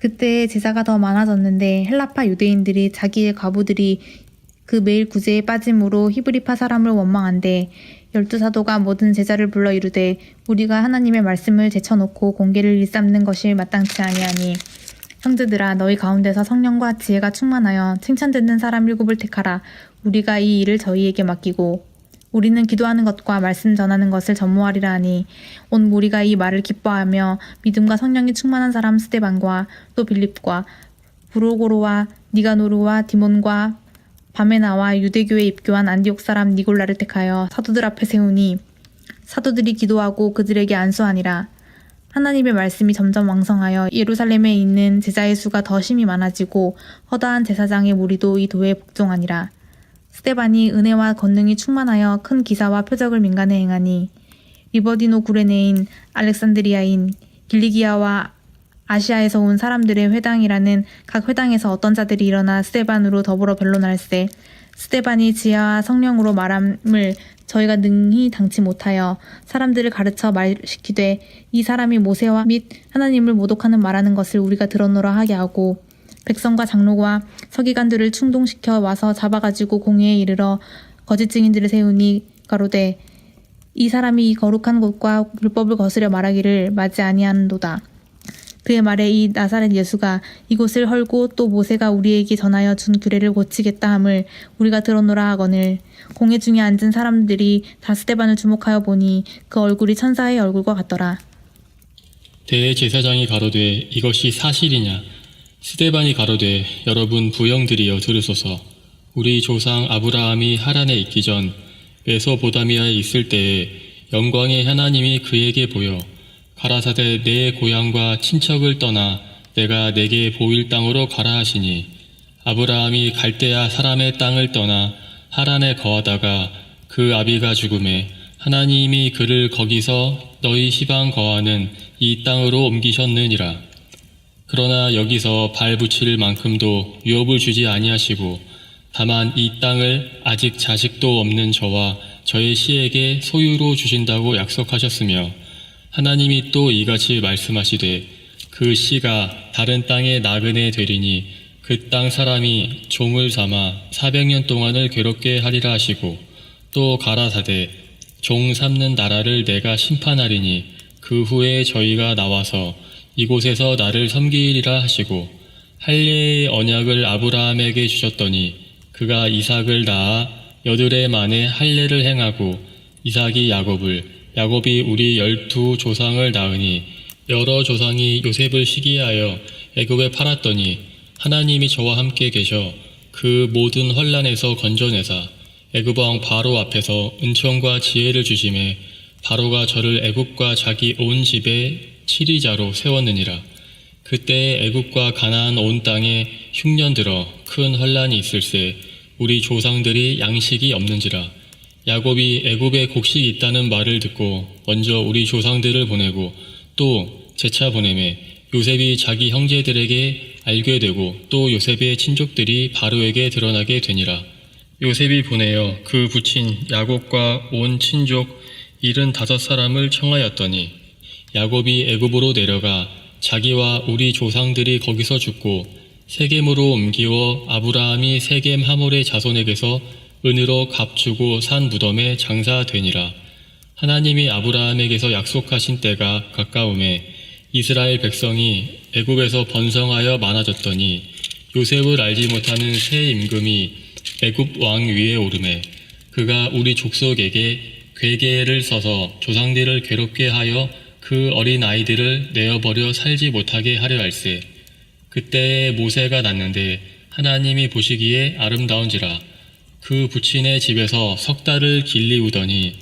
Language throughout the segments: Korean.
그때 제사가 더 많아졌는데 헬라파 유대인들이 자기의 과부들이 그 매일 구제에 빠짐으로 히브리파 사람을 원망한데 12사도가 모든 제자를 불러 이르되 우리가 하나님의 말씀을 제쳐놓고 공계를 일삼는 것이 마땅치 아니하니 형제들아 너희 가운데서 성령과 지혜가 충만하여 칭찬듣는 사람 7을 택하라. 우리가 이 일을 저희에게 맡기고 우리는 기도하는 것과 말씀 전하는 것을 전무하리라 하니 온 무리가 이 말을 기뻐하며 믿음과 성령이 충만한 사람 스데반과 또 빌립과 브로고로와 니가노르와 디몬과 바메나와 유대교에 입교한 안디옥 사람 니골라를 택하여 사도들 앞에 세우니 사도들이 기도하고 그들에게 안수하니라. 하나님의 말씀이 점점 왕성하여 예루살렘에 있는 제자의 수가 더 심히 많아지고 허다한 제사장의 무리도 이 도에 복종하니라. 스데반이 은혜와 권능이 충만하여 큰 기사와 표적을 민간에 행하니 리버디노 구레네인 알렉산드리아인 길리기아와 아시아에서 온 사람들의 회당이라는 각 회당에서 어떤 자들이 일어나 스데반으로 더불어 변론할세 스데반이 지혜와 성령으로 말함을 저희가 능히 당치 못하여 사람들을 가르쳐 말시키되 이 사람이 모세와 및 하나님을 모독하는 말하는 것을 우리가 들었노라 하게 하고 백성과 장로와 서기관들을 충동시켜 와서 잡아가지고 공회에 이르러 거짓 증인들을 세우니 가로되 이 사람이 이 거룩한 곳과 율법을 거스려 말하기를 맞지 아니하는도다. 그의 말에 이 나사렛 예수가 이곳을 헐고 또 모세가 우리에게 전하여 준 규례를 고치겠다 함을 우리가 들었노라 하거늘 공회 중에 앉은 사람들이 다 스데반을 주목하여 보니 그 얼굴이 천사의 얼굴과 같더라. 대제사장이 가로되 이것이 사실이냐? 스데반이 가로되 여러분 부형들이여 들으소서. 우리 조상 아브라함이 하란에 있기 전 메소보다미아에 있을 때에 영광의 하나님이 그에게 보여 가라사대 내 고향과 친척을 떠나 내가 내게 보일 땅으로 가라 하시니 아브라함이 갈대아 사람의 땅을 떠나 하란에 거하다가 그 아비가 죽음에 하나님이 그를 거기서 너희 시방 거하는 이 땅으로 옮기셨느니라. 그러나 여기서 발 붙일 만큼도 유업을 주지 아니하시고 다만 이 땅을 아직 자식도 없는 저와 저의 씨에게 소유로 주신다고 약속하셨으며 하나님이 또 이같이 말씀하시되 그 씨가 다른 땅의 나그네 되리니 그 땅 사람이 종을 삼아 400년 동안을 괴롭게 하리라 하시고 또 가라사대 종 삼는 나라를 내가 심판하리니 그 후에 저희가 나와서 이곳에서 나를 섬기리라 하시고 할례의 언약을 아브라함에게 주셨더니 그가 이삭을 낳아 8해 만에 할례를 행하고 이삭이 야곱이 우리 12조상을 낳으니 여러 조상이 요셉을 시기하여 애굽에 팔았더니 하나님이 저와 함께 계셔 그 모든 환난에서 건져내사 애굽 왕 바로 앞에서 은총과 지혜를 주심에 바로가 저를 애굽과 자기 온 집에 치리자로 세웠느니라. 그때 애굽과 가나안 온 땅에 흉년 들어 큰 환난이 있을세 우리 조상들이 양식이 없는지라. 야곱이 애굽에 곡식이 있다는 말을 듣고 먼저 우리 조상들을 보내고 또 재차 보내매 요셉이 자기 형제들에게 알게 되고 또 요셉의 친족들이 바로에게 드러나게 되니라. 요셉이 보내어 그 부친 야곱과 온 친족 75사람을 청하였더니 야곱이 애굽으로 내려가 자기와 우리 조상들이 거기서 죽고 세겜으로 옮기워 아브라함이 세겜 하몰의 자손에게서 은으로 값주고 산 무덤에 장사되니라. 하나님이 아브라함에게서 약속하신 때가 가까움에 이스라엘 백성이 애굽에서 번성하여 많아졌더니 요셉을 알지 못하는 새 임금이 애굽 왕 위에 오르매 그가 우리 족속에게 괴계를 써서 조상들을 괴롭게 하여 그 어린 아이들을 내어버려 살지 못하게 하려 할세. 그때에 모세가 났는데 하나님이 보시기에 아름다운지라. 그 부친의 집에서 석 달을 길리우더니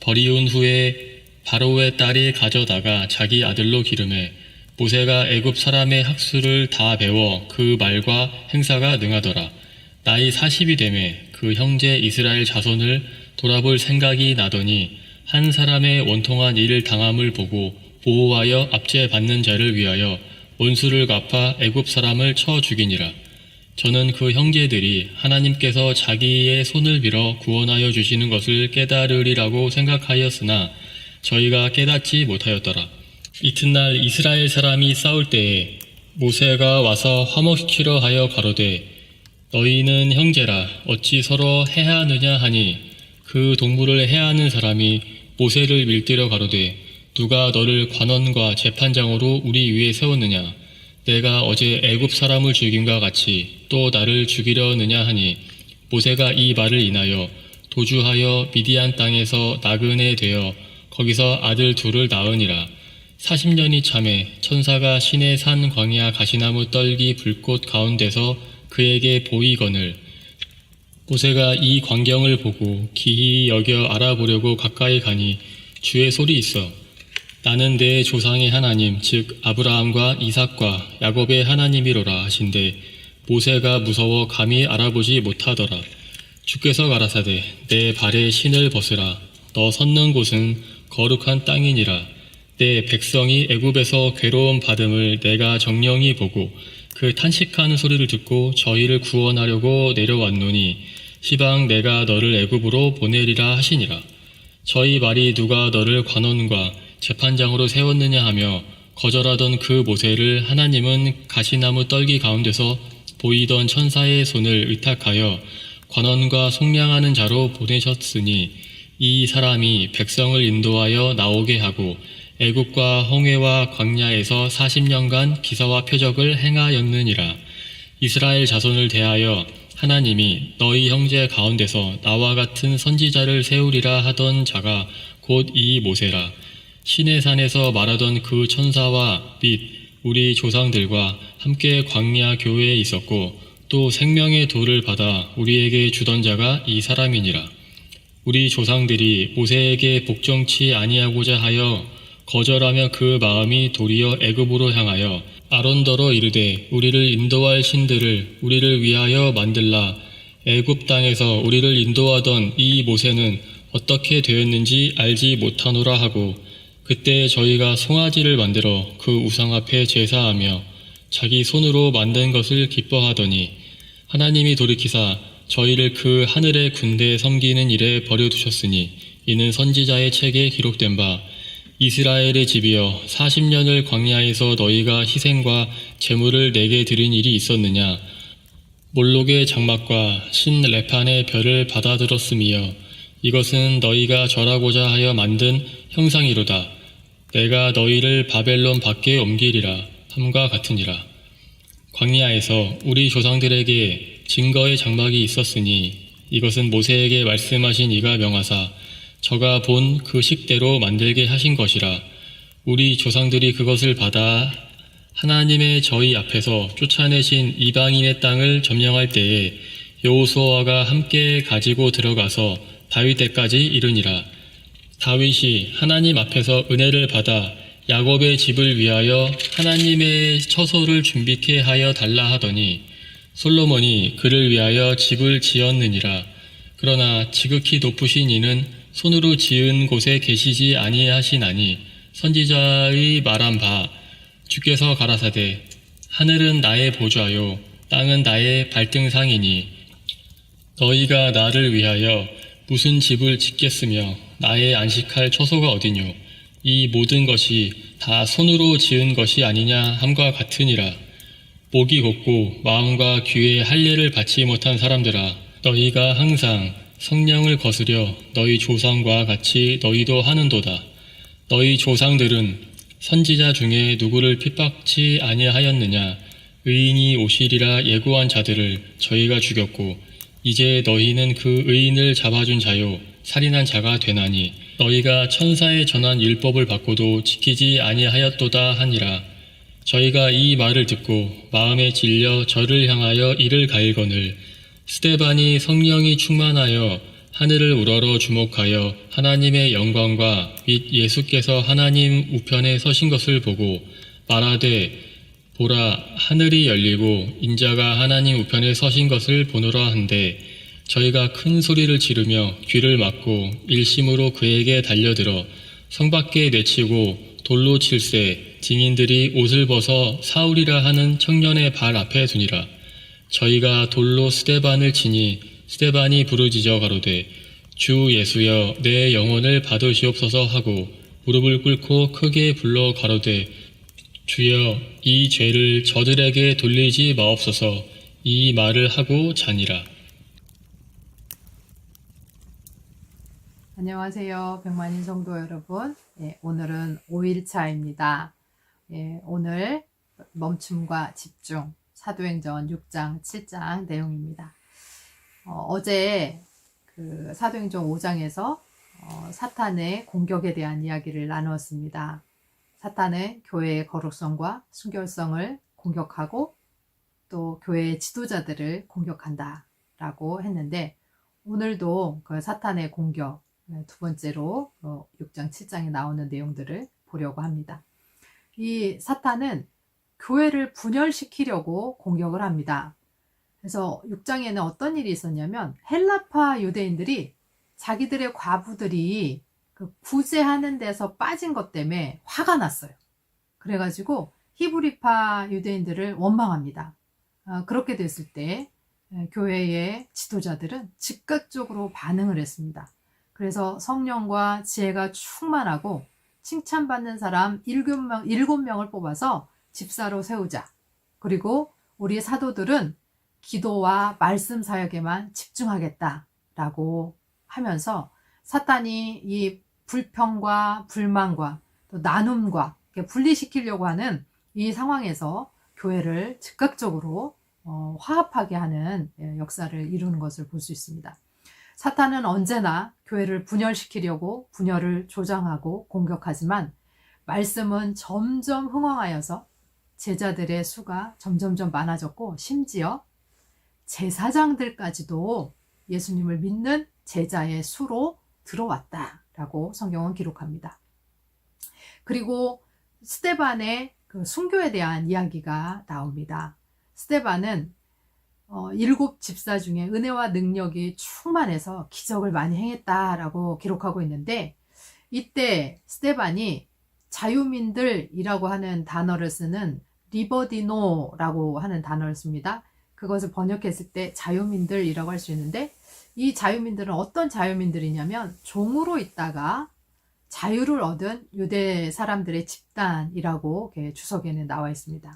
버리운 후에 바로의 딸이 가져다가 자기 아들로 기르매 모세가 애굽 사람의 학수를 다 배워 그 말과 행사가 능하더라. 나이 40이 되매 그 형제 이스라엘 자손을 돌아볼 생각이 나더니 한 사람의 원통한 일을 당함을 보고 보호하여 압제받는 자를 위하여 원수를 갚아 애굽 사람을 쳐 죽이니라. 저는 그 형제들이 하나님께서 자기의 손을 빌어 구원하여 주시는 것을 깨달으리라고 생각하였으나 저희가 깨닫지 못하였더라. 이튿날 이스라엘 사람이 싸울 때에 모세가 와서 화목시키려 하여 가로되 너희는 형제라 어찌 서로 해하느냐 하니 그 동물을 해하는 사람이 모세를 밀들여 가로되 누가 너를 관원과 재판장으로 우리 위에 세웠느냐 내가 어제 애굽 사람을 죽임과 같이 또 나를 죽이려느냐 하니 모세가 이 말을 인하여 도주하여 미디안 땅에서 나그네 되어 거기서 아들 둘을 낳으니라. 40년이 참에 천사가 시내 산 광야 가시나무 떨기 불꽃 가운데서 그에게 보이거늘 모세가 이 광경을 보고 기히 여겨 알아보려고 가까이 가니 주의 소리 있어 나는 내 조상의 하나님 즉 아브라함과 이삭과 야곱의 하나님이로라 하신대 모세가 무서워 감히 알아보지 못하더라. 주께서 가라사대 내 발에 신을 벗으라 너 섰는 곳은 거룩한 땅이니라. 내 백성이 애굽에서 괴로움 받음을 내가 정령이 보고 그 탄식하는 소리를 듣고 저희를 구원하려고 내려왔노니 시방 내가 너를 애굽으로 보내리라 하시니라. 저희 말이 누가 너를 관원과 재판장으로 세웠느냐 하며 거절하던 그 모세를 하나님은 가시나무 떨기 가운데서 보이던 천사의 손을 의탁하여 관원과 속량하는 자로 보내셨으니 이 사람이 백성을 인도하여 나오게 하고 애굽과 홍해와 광야에서 40년간 기사와 표적을 행하였느니라. 이스라엘 자손을 대하여 하나님이 너희 형제 가운데서 나와 같은 선지자를 세우리라 하던 자가 곧 이 모세라. 시내산에서 말하던 그 천사와 및 우리 조상들과 함께 광야 교회에 있었고 또 생명의 돌을 받아 우리에게 주던 자가 이 사람이니라. 우리 조상들이 모세에게 복종치 아니하고자 하여 거절하며 그 마음이 도리어 애굽으로 향하여 아론더러 이르되 우리를 인도할 신들을 우리를 위하여 만들라. 애굽 땅에서 우리를 인도하던 이 모세는 어떻게 되었는지 알지 못하노라 하고 그때 저희가 송아지를 만들어 그 우상 앞에 제사하며 자기 손으로 만든 것을 기뻐하더니 하나님이 돌이키사 저희를 그 하늘의 군대에 섬기는 일에 버려두셨으니 이는 선지자의 책에 기록된 바 이스라엘의 집이여 40년을 광야에서 너희가 희생과 제물을 내게 드린 일이 있었느냐 몰록의 장막과 신 레판의 별을 받아들었음이여 이것은 너희가 절하고자 하여 만든 형상이로다. 내가 너희를 바벨론 밖에 옮기리라 함과 같으니라. 광야에서 우리 조상들에게 증거의 장막이 있었으니 이것은 모세에게 말씀하신 이가 명하사 저가 본 그 식대로 만들게 하신 것이라. 우리 조상들이 그것을 받아 하나님의 저희 앞에서 쫓아내신 이방인의 땅을 점령할 때에 여호수아가 함께 가지고 들어가서 다윗 때까지 이르니라. 다윗이 하나님 앞에서 은혜를 받아 야곱의 집을 위하여 하나님의 처소를 준비케 하여 달라 하더니 솔로몬이 그를 위하여 집을 지었느니라. 그러나 지극히 높으신 이는 손으로 지은 곳에 계시지 아니하시나니 선지자의 말한 바 주께서 가라사대 하늘은 나의 보좌요 땅은 나의 발등상이니 너희가 나를 위하여 무슨 집을 짓겠으며 나의 안식할 처소가 어디뇨 이 모든 것이 다 손으로 지은 것이 아니냐 함과 같으니라. 목이 곧고 마음과 귀에 할례를 받지 못한 사람들아 너희가 항상 성령을 거스려 너희 조상과 같이 너희도 하는도다. 너희 조상들은 선지자 중에 누구를 핍박치 아니하였느냐 의인이 오시리라 예고한 자들을 저희가 죽였고 이제 너희는 그 의인을 잡아준 자요 살인한 자가 되나니 너희가 천사의 전한 율법을 받고도 지키지 아니하였도다 하니라. 저희가 이 말을 듣고 마음에 질려 저를 향하여 이를 가일거늘 스데반이 성령이 충만하여 하늘을 우러러 주목하여 하나님의 영광과 및 예수께서 하나님 우편에 서신 것을 보고 말하되 보라 하늘이 열리고 인자가 하나님 우편에 서신 것을 보노라 한데 저희가 큰 소리를 지르며 귀를 막고 일심으로 그에게 달려들어 성 밖에 내치고 돌로 칠세 증인들이 옷을 벗어 사울이라 하는 청년의 발 앞에 두니라. 저희가 돌로 스데반을 치니 스데반이 부르짖어 가로되 주 예수여 내 영혼을 받으시옵소서 하고 무릎을 꿇고 크게 불러 가로되 주여, 이 죄를 저들에게 돌리지 마옵소서. 이 말을 하고 자니라. 안녕하세요. 백만인 성도 여러분. 오늘은 5일차입니다. 오늘 멈춤과 집중, 사도행전 6장, 7장 내용입니다. 어제 그 사도행전 5장에서 사탄의 공격에 대한 이야기를 나누었습니다. 사탄은 교회의 거룩성과 순결성을 공격하고 또 교회의 지도자들을 공격한다 라고 했는데, 오늘도 그 사탄의 공격 두 번째로 6장 7장에 나오는 내용들을 보려고 합니다. 이 사탄은 교회를 분열시키려고 공격을 합니다. 그래서 6장에는 어떤 일이 있었냐면, 헬라파 유대인들이 자기들의 과부들이 그 구제하는 데서 빠진 것 때문에 화가 났어요. 그래가지고 히브리파 유대인들을 원망합니다. 그렇게 됐을 때 교회의 지도자들은 즉각적으로 반응을 했습니다. 그래서 성령과 지혜가 충만하고 칭찬받는 사람 7명을 뽑아서 집사로 세우자. 그리고 우리 사도들은 기도와 말씀 사역에만 집중하겠다라고 하면서 사탄이 이 불평과 불만과 또 나눔과 분리시키려고 하는 이 상황에서 교회를 즉각적으로 화합하게 하는 역사를 이루는 것을 볼 수 있습니다. 사탄은 언제나 교회를 분열시키려고 분열을 조장하고 공격하지만, 말씀은 점점 흥왕하여서 제자들의 수가 점점점 많아졌고, 심지어 제사장들까지도 예수님을 믿는 제자의 수로 들어왔다라고 성경은 기록합니다. 그리고 스데반의 그 순교에 대한 이야기가 나옵니다. 스데반은 7 집사 중에 은혜와 능력이 충만해서 기적을 많이 행했다라고 기록하고 있는데, 이때 스데반이 자유민들이라고 하는 단어를 쓰는 리버디노라고 하는 단어를 씁니다. 그것을 번역했을 때 자유민들이라고 할 수 있는데, 이 자유민들은 어떤 자유민들이냐면 종으로 있다가 자유를 얻은 유대 사람들의 집단이라고 주석에는 나와 있습니다.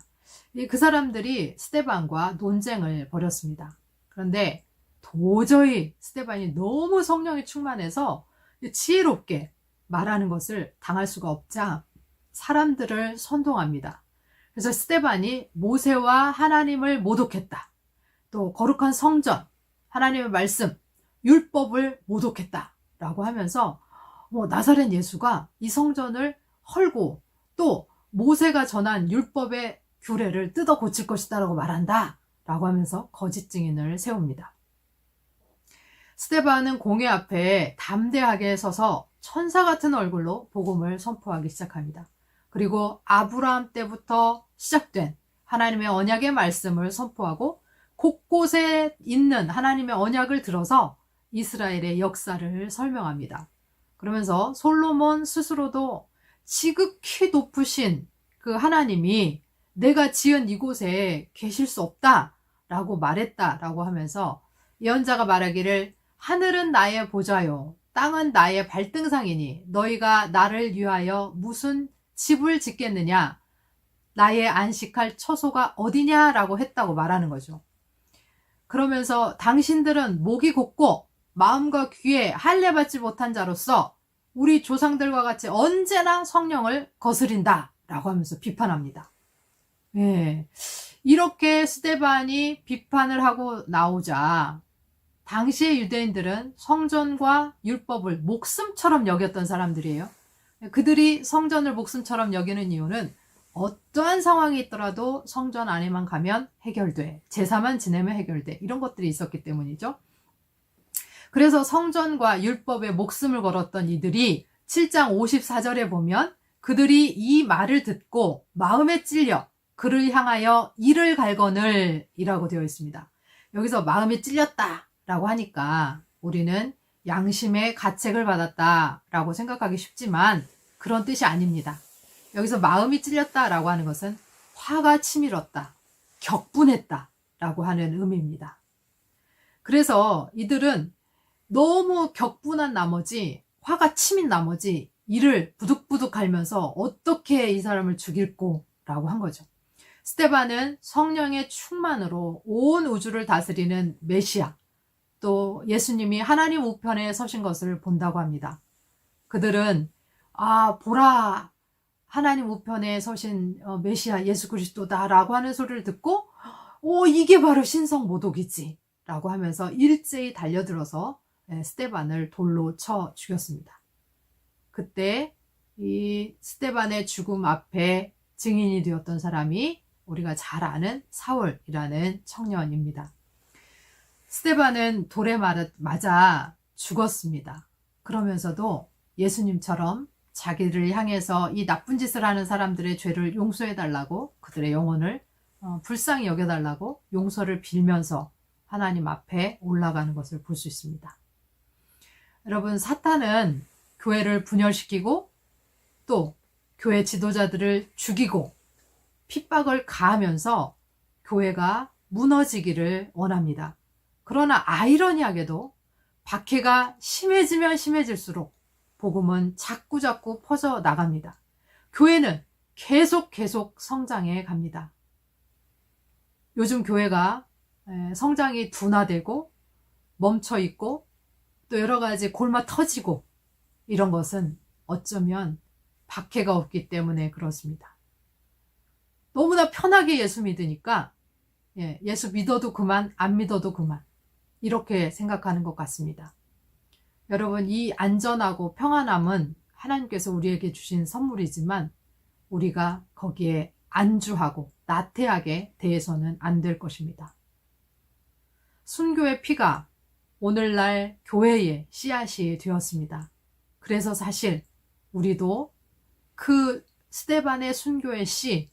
그 사람들이 스데반과 논쟁을 벌였습니다. 그런데 도저히 스데반이 너무 성령이 충만해서 지혜롭게 말하는 것을 당할 수가 없자 사람들을 선동합니다. 그래서 스데반이 모세와 하나님을 모독했다. 또 거룩한 성전, 하나님의 말씀, 율법을 모독했다 라고 하면서 나사렛 예수가 이 성전을 헐고 또 모세가 전한 율법의 규례를 뜯어 고칠 것이다 라고 말한다 라고 하면서 거짓 증인을 세웁니다. 스데반은 공회 앞에 담대하게 서서 천사 같은 얼굴로 복음을 선포하기 시작합니다. 그리고 아브라함 때부터 시작된 하나님의 언약의 말씀을 선포하고, 곳곳에 있는 하나님의 언약을 들어서 이스라엘의 역사를 설명합니다. 그러면서 솔로몬 스스로도 지극히 높으신 그 하나님이 내가 지은 이곳에 계실 수 없다라고 말했다라고 하면서, 예언자가 말하기를 하늘은 나의 보좌요 땅은 나의 발등상이니 너희가 나를 위하여 무슨 집을 짓겠느냐, 나의 안식할 처소가 어디냐라고 했다고 말하는 거죠. 그러면서 당신들은 목이 곧고 마음과 귀에 할례받지 못한 자로서 우리 조상들과 같이 언제나 성령을 거스린다 라고 하면서 비판합니다. 이렇게 스데반이 비판을 하고 나오자 당시의 유대인들은 성전과 율법을 목숨처럼 여겼던 사람들이에요. 그들이 성전을 목숨처럼 여기는 이유는 어떠한 상황이 있더라도 성전 안에만 가면 해결돼, 제사만 지내면 해결돼, 이런 것들이 있었기 때문이죠. 그래서 성전과 율법에 목숨을 걸었던 이들이 7장 54절에 보면 그들이 이 말을 듣고 마음에 찔려 그를 향하여 이를 갈거늘 이라고 되어 있습니다. 여기서 마음에 찔렸다 라고 하니까 우리는 양심의 가책을 받았다 라고 생각하기 쉽지만 그런 뜻이 아닙니다. 여기서 마음이 찔렸다 라고 하는 것은 화가 치밀었다, 격분했다 라고 하는 의미입니다. 그래서 이들은 너무 격분한 나머지, 화가 치민 나머지 이를 부득부득 갈면서 어떻게 이 사람을 죽일꼬 라고 한 거죠. 스데반은 성령의 충만으로 온 우주를 다스리는 메시아, 또 예수님이 하나님 우편에 서신 것을 본다고 합니다. 그들은 보라, 하나님 우편에 서신 메시아 예수 그리스도다 라고 하는 소리를 듣고 이게 바로 신성 모독이지 라고 하면서 일제히 달려들어서 스데반을 돌로 쳐 죽였습니다. 그때 이 스데반의 죽음 앞에 증인이 되었던 사람이 우리가 잘 아는 사울이라는 청년입니다. 스데반은 돌에 맞아 죽었습니다. 그러면서도 예수님처럼 자기를 향해서 이 나쁜 짓을 하는 사람들의 죄를 용서해달라고, 그들의 영혼을 불쌍히 여겨달라고 용서를 빌면서 하나님 앞에 올라가는 것을 볼 수 있습니다. 여러분, 사탄은 교회를 분열시키고 또 교회 지도자들을 죽이고 핍박을 가하면서 교회가 무너지기를 원합니다. 그러나 아이러니하게도 박해가 심해지면 심해질수록 복음은 자꾸자꾸 퍼져나갑니다. 교회는 계속 성장해 갑니다. 요즘 교회가 성장이 둔화되고 멈춰있고 또 여러 가지 골마 터지고 이런 것은 어쩌면 박해가 없기 때문에 그렇습니다. 너무나 편하게 예수 믿으니까 예수 믿어도 그만, 안 믿어도 그만 이렇게 생각하는 것 같습니다. 여러분, 이 안전하고 평안함은 하나님께서 우리에게 주신 선물이지만 우리가 거기에 안주하고 나태하게 대해서는 안 될 것입니다. 순교의 피가 오늘날 교회의 씨앗이 되었습니다. 그래서 사실 우리도 그 스데반의 순교의 씨,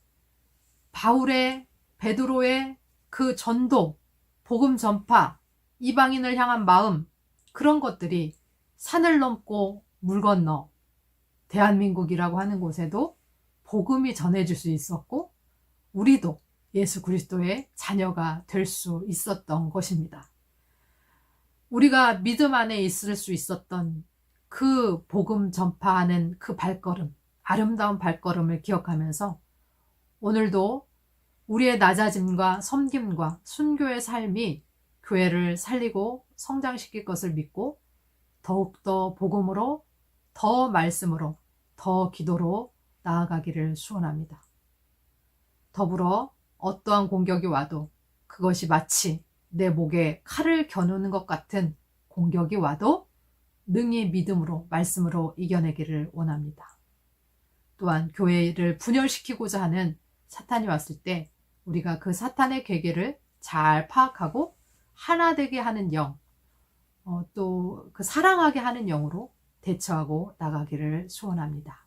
바울의, 베드로의 그 전도, 복음 전파, 이방인을 향한 마음, 그런 것들이 산을 넘고 물 건너 대한민국이라고 하는 곳에도 복음이 전해질 수 있었고 우리도 예수 그리스도의 자녀가 될 수 있었던 것입니다. 우리가 믿음 안에 있을 수 있었던 그 복음 전파하는 그 발걸음, 아름다운 발걸음을 기억하면서 오늘도 우리의 낮아짐과 섬김과 순교의 삶이 교회를 살리고 성장시킬 것을 믿고 더욱더 복음으로, 더 말씀으로, 더 기도로 나아가기를 축원합니다. 더불어 어떠한 공격이 와도 그것이 마치 내 목에 칼을 겨누는 것 같은 공격이 와도 능히 믿음으로, 말씀으로 이겨내기를 원합니다. 또한 교회를 분열시키고자 하는 사탄이 왔을 때 우리가 그 사탄의 계계를 잘 파악하고 하나 되게 하는 영, 또 그 사랑하게 하는 영으로 대처하고 나가기를 소원합니다.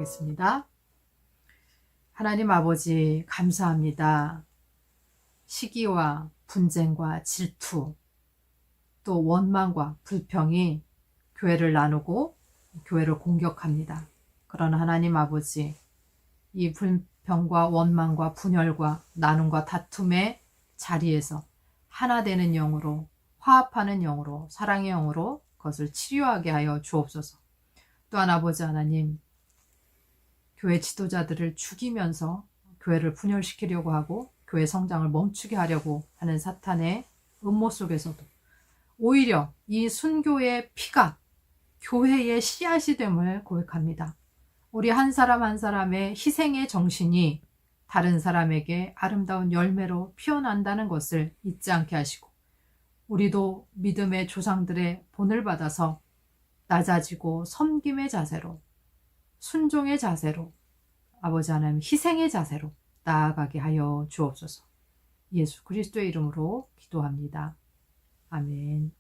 기도하겠습니다. 하나님 아버지, 감사합니다. 시기와 분쟁과 질투, 또 원망과 불평이 교회를 나누고 교회를 공격합니다. 그러나 하나님 아버지, 이 불평과 원망과 분열과 나눔과 다툼의 자리에서 하나 되는 영으로, 화합하는 영으로, 사랑의 영으로 그것을 치료하게 하여 주옵소서. 또한 아버지 하나님, 교회 지도자들을 죽이면서 교회를 분열시키려고 하고 교회 성장을 멈추게 하려고 하는 사탄의 음모 속에서도 오히려 이 순교의 피가 교회의 씨앗이 됨을 고백합니다. 우리 한 사람 한 사람의 희생의 정신이 다른 사람에게 아름다운 열매로 피어난다는 것을 잊지 않게 하시고, 우리도 믿음의 조상들의 본을 받아서 낮아지고 섬김의 자세로, 순종의 자세로, 아버지 하나님 희생의 자세로 나아가게 하여 주옵소서. 예수 그리스도의 이름으로 기도합니다. 아멘.